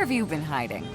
have you been hiding?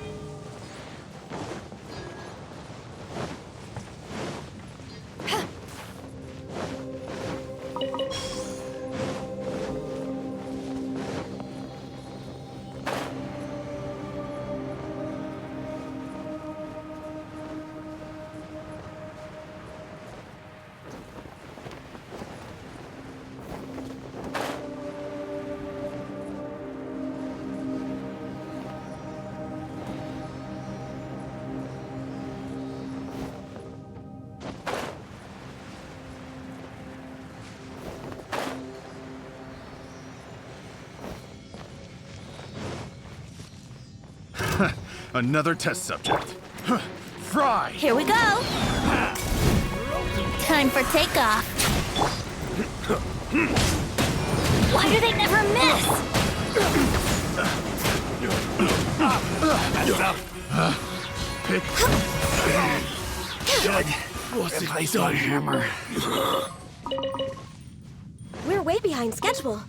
Another test subject. Fry! Here we go! Time for takeoff. Why do they never miss? Pick. Good. Replace my hammer. We're way behind schedule.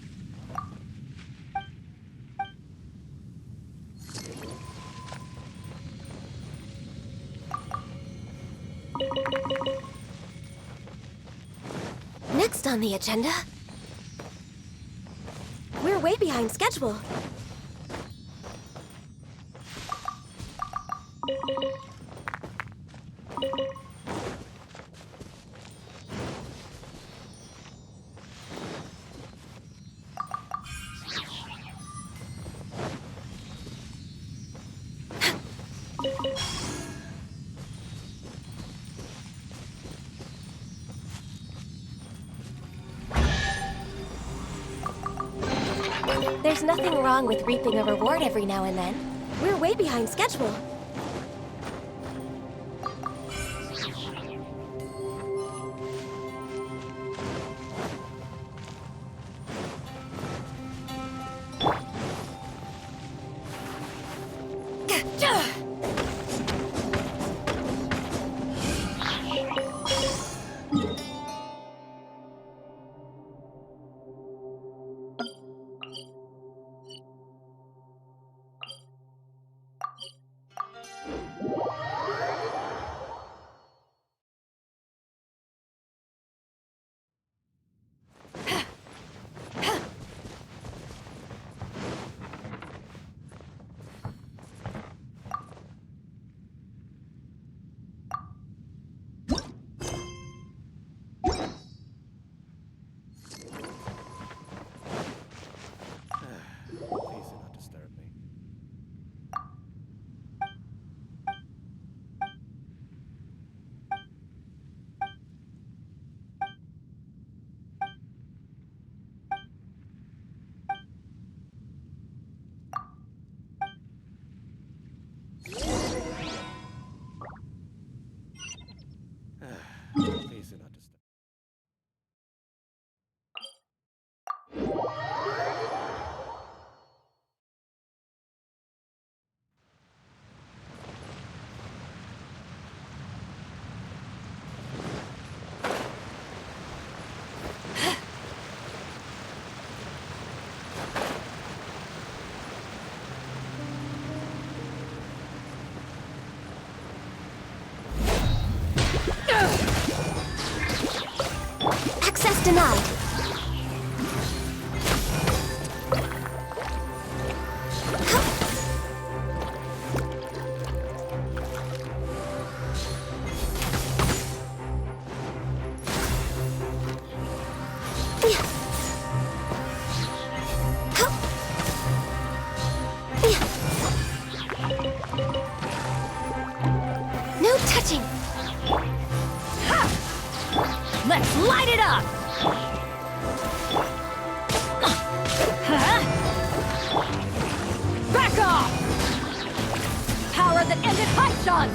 Next on the agenda. We're way behind schedule. There's nothing wrong with reaping a reward every now and then. We're way behind schedule. Please do not disturb me. Please do not disturb. Access denied. No touching. Let's light it up! Back off! Power that ended Haishan!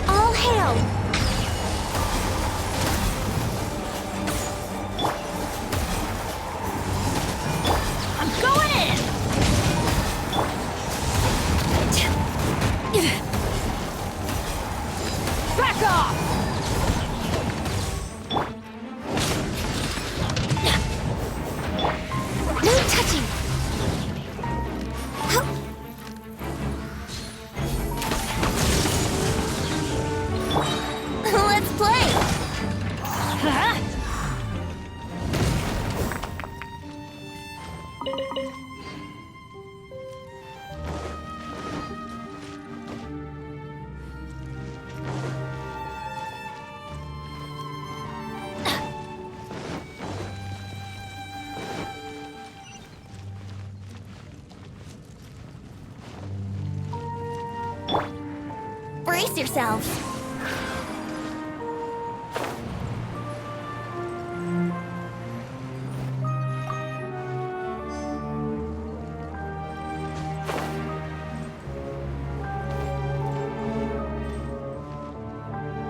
All hail! I'm going in! Back off! No touching! Let's play! Huh? Brace yourselves!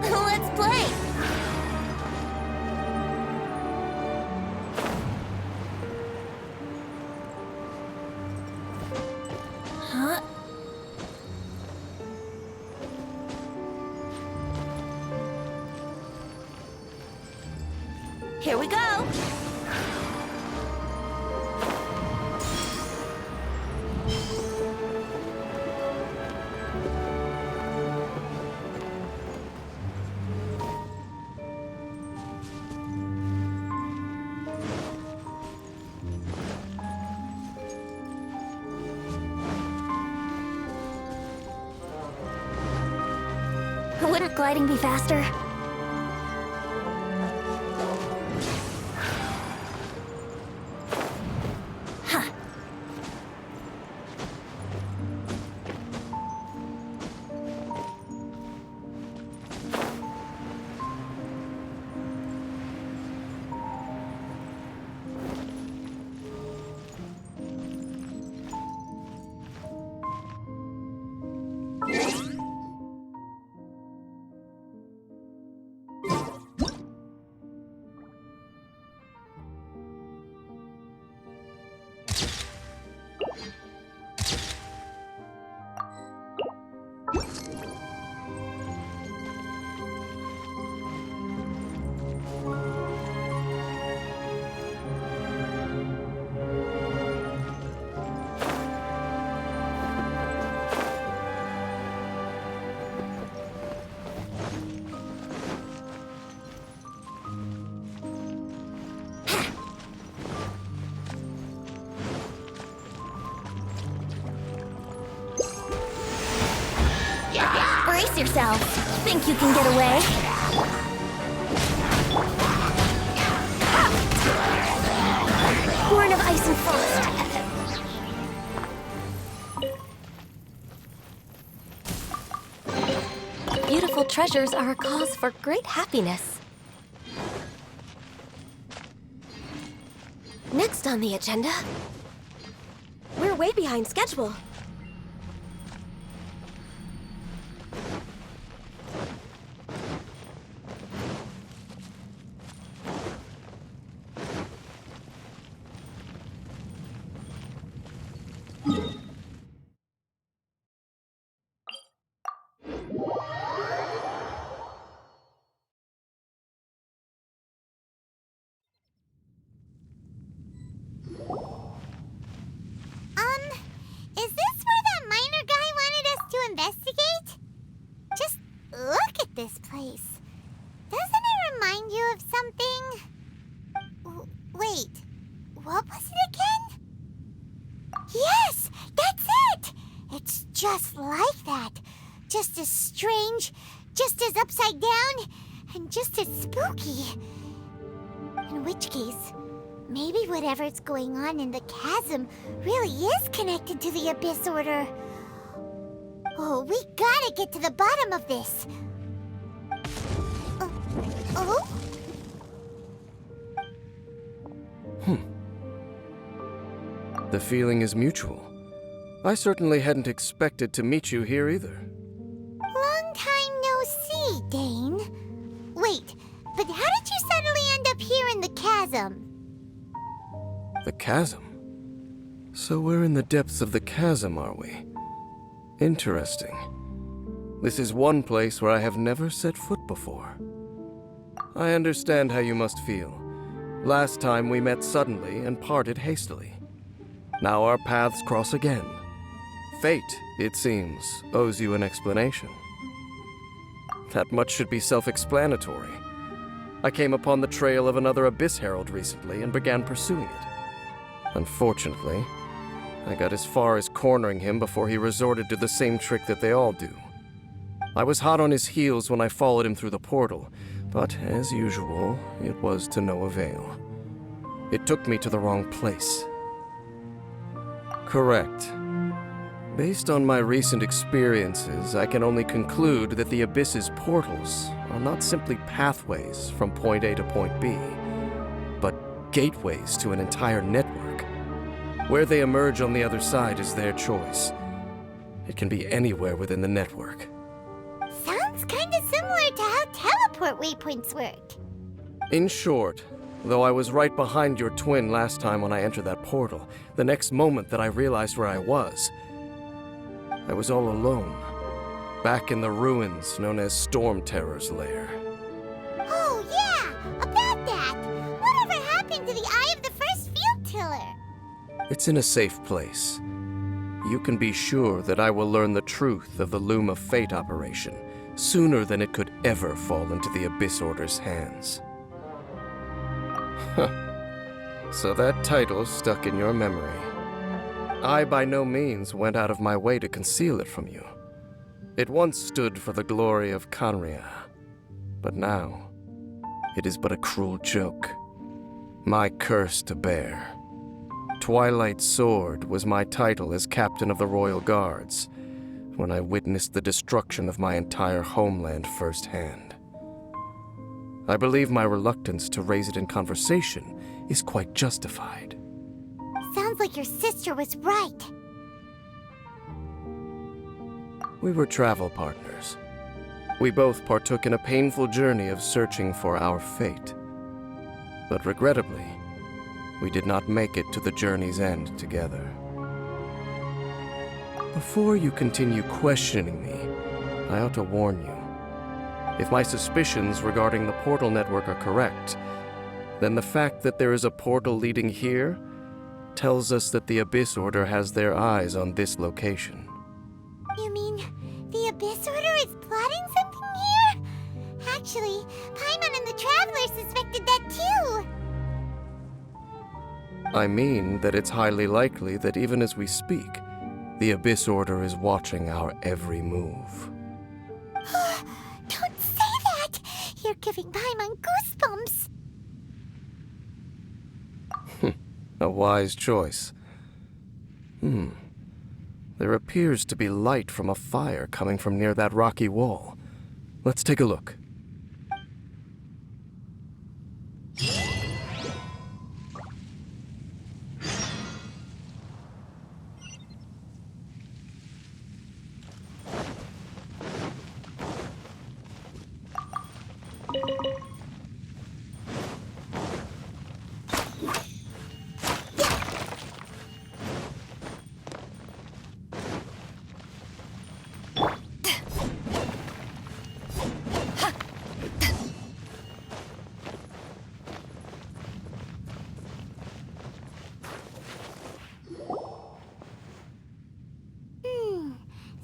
Let's play! Huh? Here we go! Wouldn't gliding be faster? Huh. Brace yourself. Think you can get away? Born of ice and frost. Beautiful treasures are a cause for great happiness. Next on the agenda, we're way behind schedule. Is this where that miner guy wanted us to investigate? Just look at this place. Doesn't it remind you of something? Wait, what was it again? Yes, that's it! It's just like that. Just as strange, just as upside down, and just as spooky. In which case, maybe whatever's going on in the chasm really is connected to the Abyss Order. Oh, we gotta get to the bottom of this. Oh? The feeling is mutual. I certainly hadn't expected to meet you here either. Long time no see, Dane. Wait, but how did you suddenly end up here in the chasm? The chasm? So we're in the depths of the chasm, are we? Interesting. This is one place where I have never set foot before. I understand how you must feel. Last time we met suddenly and parted hastily. Now our paths cross again. Fate, it seems, owes you an explanation. That much should be self-explanatory. I came upon the trail of another Abyss Herald recently and began pursuing it. Unfortunately, I got as far as cornering him before he resorted to the same trick that they all do. I was hot on his heels when I followed him through the portal, but as usual, it was to no avail. It took me to the wrong place. Correct. Based on my recent experiences, I can only conclude that the Abyss's portals are not simply pathways from point A to point B, but gateways to an entire network. Where they emerge on the other side is their choice. It can be anywhere within the network. Sounds kinda similar to how teleport waypoints work. In short, though I was right behind your twin last time when I entered that portal, the next moment that I realized where I was all alone, back in the ruins known as Storm Terror's lair. Oh yeah, about that! Whatever happened to the Eye of the First Field Tiller? It's in a safe place. You can be sure that I will learn the truth of the Loom of Fate operation sooner than it could ever fall into the Abyss Order's hands. So that title stuck in your memory. I by no means went out of my way to conceal it from you. It once stood for the glory of Canria, but now it is but a cruel joke. My curse to bear. Twilight Sword was my title as captain of the Royal Guards when I witnessed the destruction of my entire homeland firsthand. I believe my reluctance to raise it in conversation is quite justified. Sounds like your sister was right. We were travel partners. We both partook in a painful journey of searching for our fate. But regrettably, we did not make it to the journey's end together. Before you continue questioning me, I ought to warn you. If my suspicions regarding the portal network are correct, then the fact that there is a portal leading here tells us that the Abyss Order has their eyes on this location. You mean the Abyss Order is plotting something here? Actually, Paimon and the Traveler suspected that too. I mean that it's highly likely that even as we speak, the Abyss Order is watching our every move. Don't say that! You're giving Paimon goosebumps. A wise choice. There appears to be light from a fire coming from near that rocky wall. Let's take a look.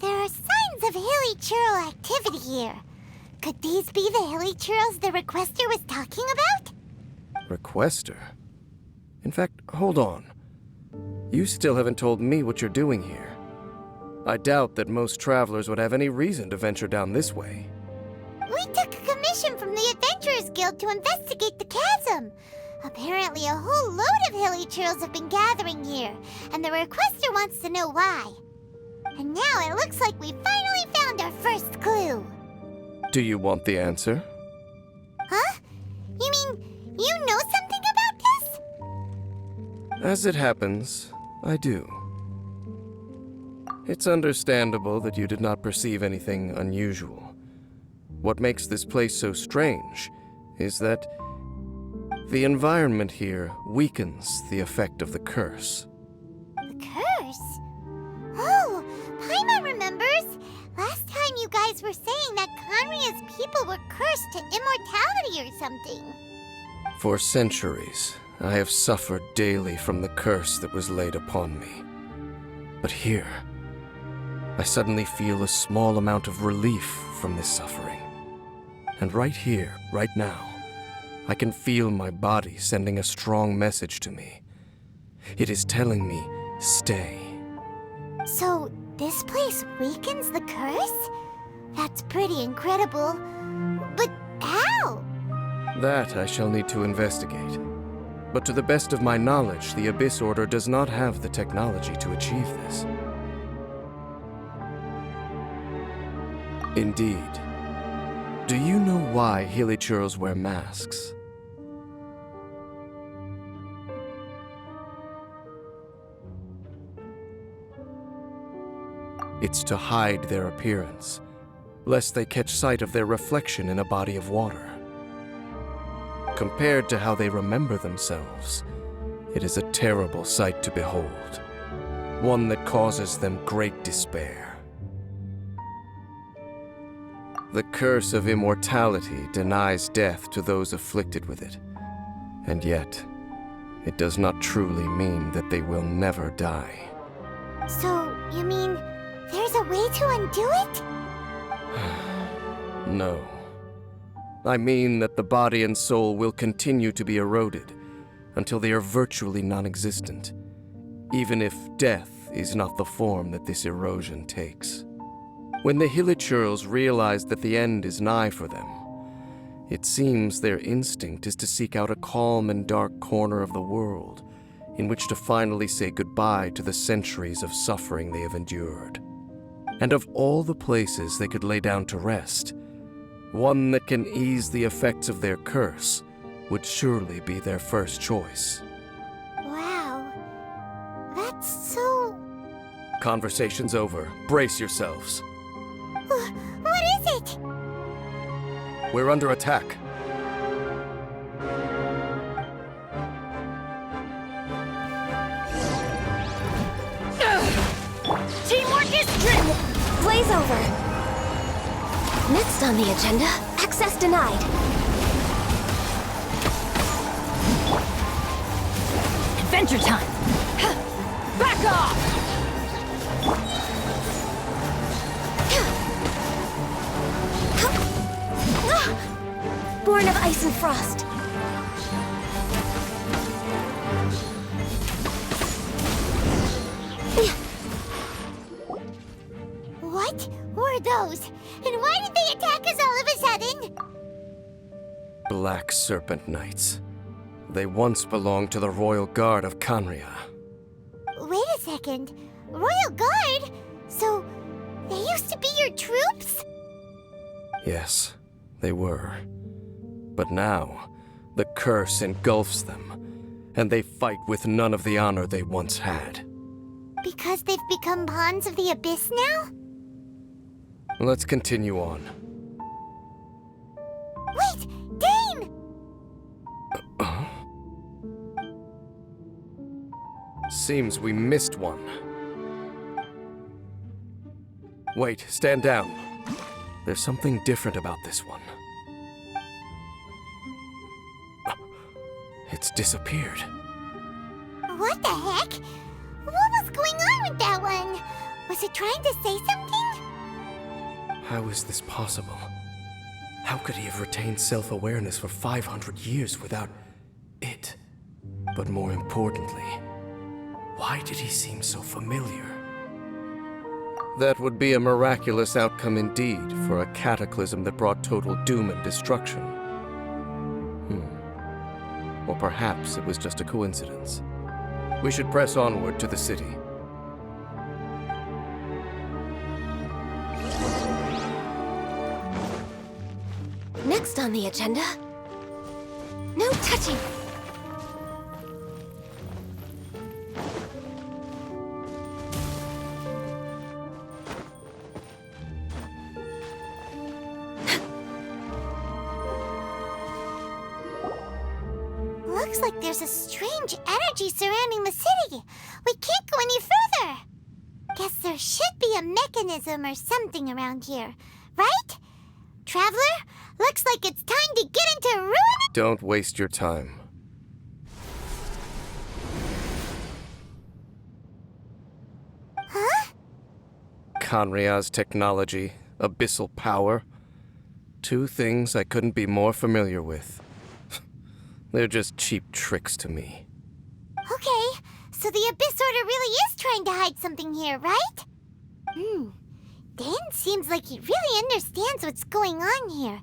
There are signs of hilly churl activity here. Could these be the hilly churls the requester was talking about? Requester? In fact, hold on. You still haven't told me what you're doing here. I doubt that most travelers would have any reason to venture down this way. We took a commission from the Adventurers Guild to investigate the chasm. Apparently a whole load of hilly churls have been gathering here, and the requester wants to know why. And now it looks like we finally found our first clue. Do you want the answer? Huh? You mean you know something about this? As it happens, I do. It's understandable that you did not perceive anything unusual. What makes this place so strange is that the environment here weakens the effect of the curse. The curse? Oh, Paimon remembers! Last time you guys were saying that Conria's people were cursed to immortality or something. For centuries, I have suffered daily from the curse that was laid upon me. But here, I suddenly feel a small amount of relief from this suffering. And right here, right now, I can feel my body sending a strong message to me. It is telling me, stay. So, this place weakens the curse? That's pretty incredible. But how? That I shall need to investigate. But to the best of my knowledge, the Abyss Order does not have the technology to achieve this. Indeed. Do you know why Hilichurls wear masks? It's to hide their appearance, lest they catch sight of their reflection in a body of water. Compared to how they remember themselves, it is a terrible sight to behold, one that causes them great despair. The curse of immortality denies death to those afflicted with it, and yet, it does not truly mean that they will never die. So, you mean there's a way to undo it? No. I mean that the body and soul will continue to be eroded until they are virtually non-existent, even if death is not the form that this erosion takes. When the Hilichurls realize that the end is nigh for them, it seems their instinct is to seek out a calm and dark corner of the world in which to finally say goodbye to the centuries of suffering they have endured. And of all the places they could lay down to rest, one that can ease the effects of their curse would surely be their first choice. Wow. That's so... Conversation's over. Brace yourselves. What is it? We're under attack. Teamwork is strength! Blaze over. Next on the agenda, access denied. Adventure time! Back off! Born of ice and frost. What were those? And why did they attack us all of a sudden? Black Serpent Knights. They once belonged to the Royal Guard of Conria. Wait a second. Royal Guard? So, they used to be your troops? Yes, they were. But now, the curse engulfs them, and they fight with none of the honor they once had. Because they've become pawns of the Abyss now? Let's continue on. Wait! Dane! Seems we missed one. Wait, stand down. There's something different about this one. It's disappeared. What the heck? What was going on with that one? Was it trying to say something? How is this possible? How could he have retained self-awareness for 500 years without it? But more importantly, why did he seem so familiar? That would be a miraculous outcome indeed for a cataclysm that brought total doom and destruction. Or perhaps it was just a coincidence. We should press onward to the city. Next on the agenda, no touching. looks like there's a strange energy surrounding the city. We can't go any further. Guess there should be a mechanism or something around here, right? Traveler, looks like it's time to get into ruin. Don't waste your time. Huh? Kanria's technology, abyssal power. Two things I couldn't be more familiar with. They're just cheap tricks to me. Okay, so the Abyss Order really is trying to hide something here, right? Dan seems like he really understands what's going on here.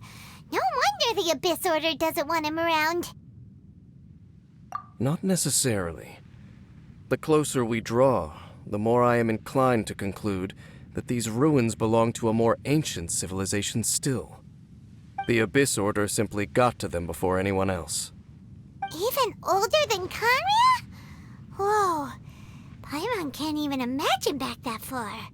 No wonder the Abyss Order doesn't want him around. Not necessarily. The closer we draw, the more I am inclined to conclude that these ruins belong to a more ancient civilization still. The Abyss Order simply got to them before anyone else. Even older than Kanria? Whoa, Paimon can't even imagine back that far.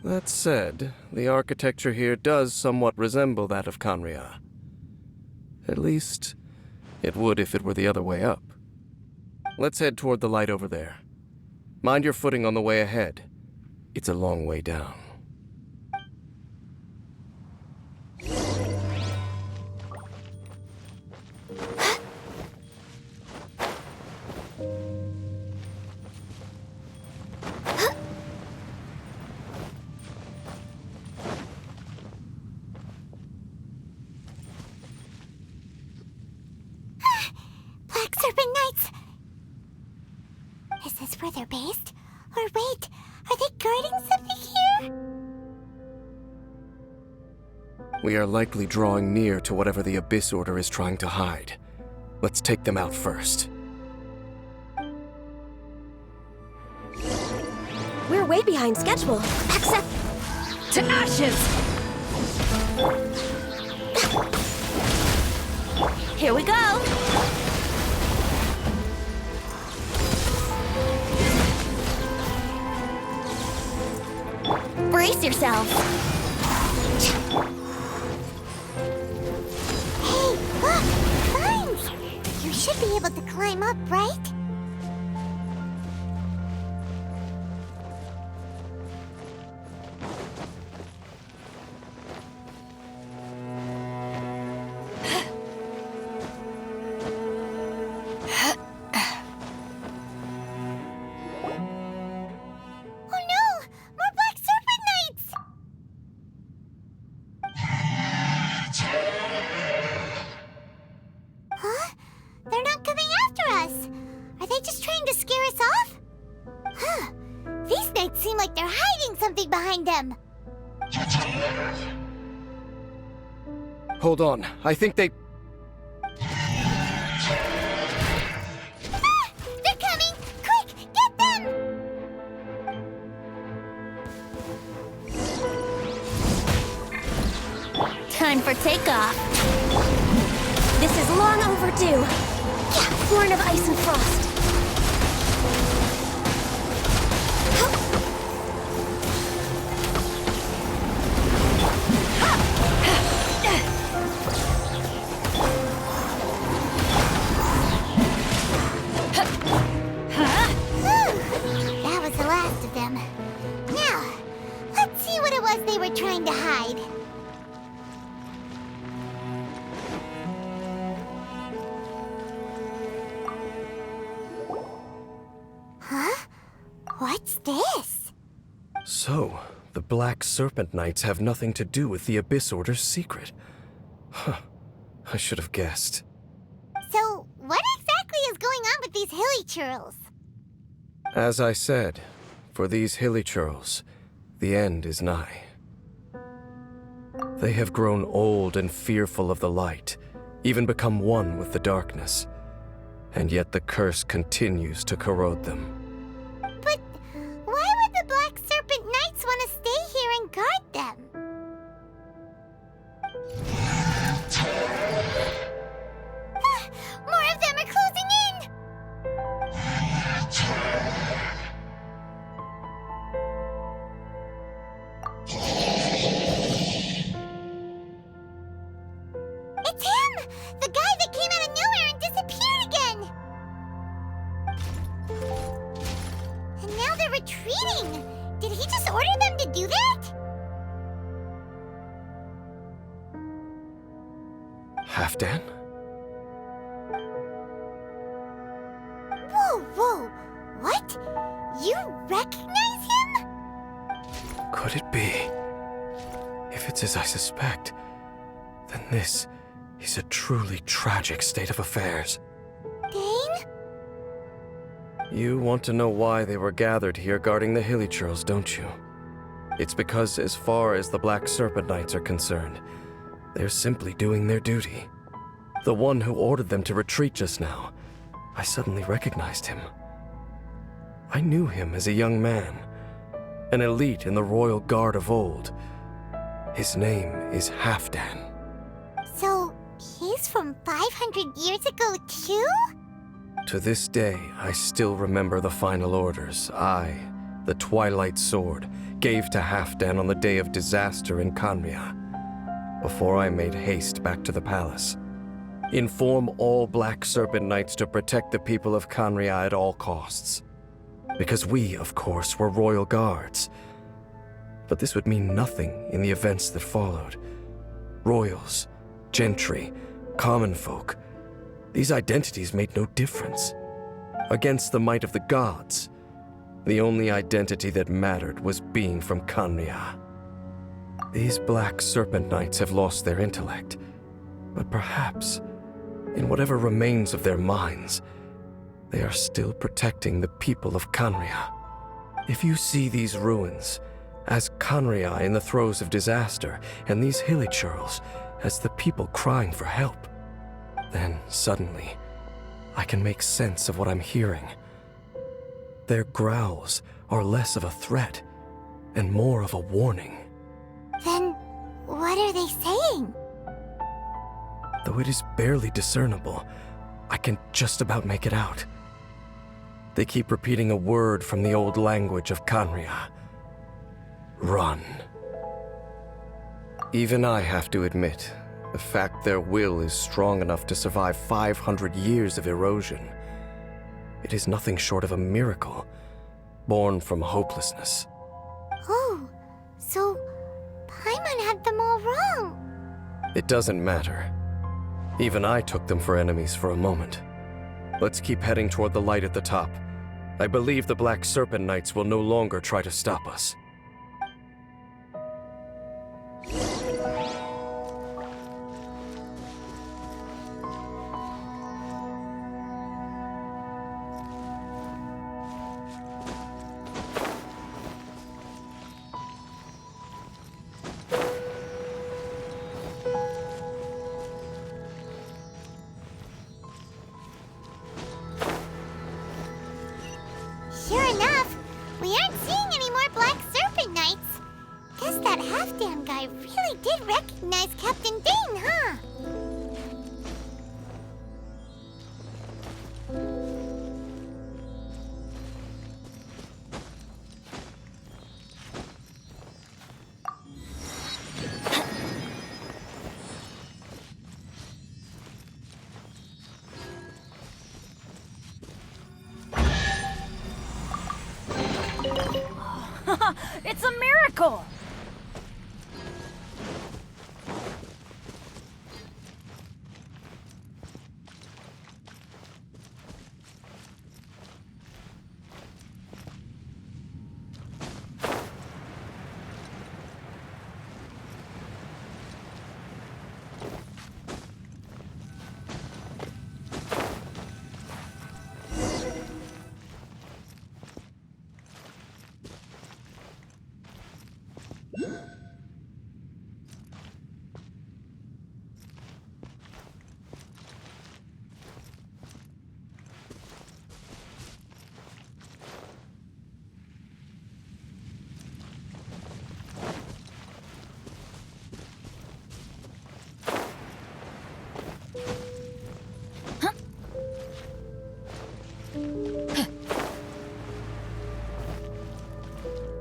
That said, the architecture here does somewhat resemble that of Kanria. At least, it would if it were the other way up. Let's head toward the light over there. Mind your footing on the way ahead. It's a long way down. Black Serpent Knights! Is this where they're based? Or wait, are they guarding something here? We are likely drawing near to whatever the Abyss Order is trying to hide. Let's take them out first. We're way behind schedule. Accept to ashes! Here we go. Brace yourselves. Hey, look! Vines! You should be able to climb up, right? Oh no! More Black Serpent Knights! Huh? They're not coming after us! Are they just trying to scare us off? Huh. These knights seem like they're hiding something behind them. Hold on, I think they... Ah! They're coming! Quick, get them! Time for takeoff. This is long overdue. Yeah, born of ice and frost. Whew. That was the last of them. Now, let's see what it was they were trying to hide. Huh? What's this? So, the Black Serpent Knights have nothing to do with the Abyss Order's secret. Huh. I should have guessed. So, what exactly is going on with these hilly churls? As I said, for these hilly churls, the end is nigh. They have grown old and fearful of the light, even become one with the darkness. And yet the curse continues to corrode them. But why would the Black Serpent Knights want to stay here and guard them? Ah, more of them are closing in! It's him! The guy that came out of nowhere and disappeared again! retreating. Did he just order them to do that? Halfdan? Whoa. What? You recognize him? Could it be? If it's as I suspect, then this is a truly tragic state of affairs. Dane? You want to know why they were gathered here guarding the Hilichurls, don't you? It's because as far as the Black Serpent Knights are concerned, they're simply doing their duty. The one who ordered them to retreat just now, I suddenly recognized him. I knew him as a young man, an elite in the royal guard of old. His name is Halfdan. So, he's from 500 years ago too? To this day, I still remember the final orders I, the Twilight Sword, gave to Halfdan on the day of disaster in Khaenri'ah, before I made haste back to the palace. Inform all Black Serpent Knights to protect the people of Khaenri'ah at all costs. Because we, of course, were royal guards. But this would mean nothing in the events that followed. Royals, gentry, common folk, these identities made no difference. Against the might of the gods, the only identity that mattered was being from Khaenri'ah. These Black Serpent Knights have lost their intellect, but perhaps, in whatever remains of their minds, they are still protecting the people of Khaenri'ah. If you see these ruins as Khaenri'ah in the throes of disaster, and these Hilichurls as the people crying for help, then suddenly I can make sense of what I'm hearing. Their growls are less of a threat and more of a warning. Then, what are they saying? Though it is barely discernible, I can just about make it out. They keep repeating a word from the old language of Khaenri'ah. Run. Even I have to admit, the fact their will is strong enough to survive 500 years of erosion, it is nothing short of a miracle, born from hopelessness. Oh, so Paimon had them all wrong. It doesn't matter. Even I took them for enemies for a moment. Let's keep heading toward the light at the top. I believe the Black Serpent Knights will no longer try to stop us. Sure enough, we aren't seeing any more Black Serpent Knights. Guess that Halfdan guy really did recognize Captain Dane, huh? It's a miracle!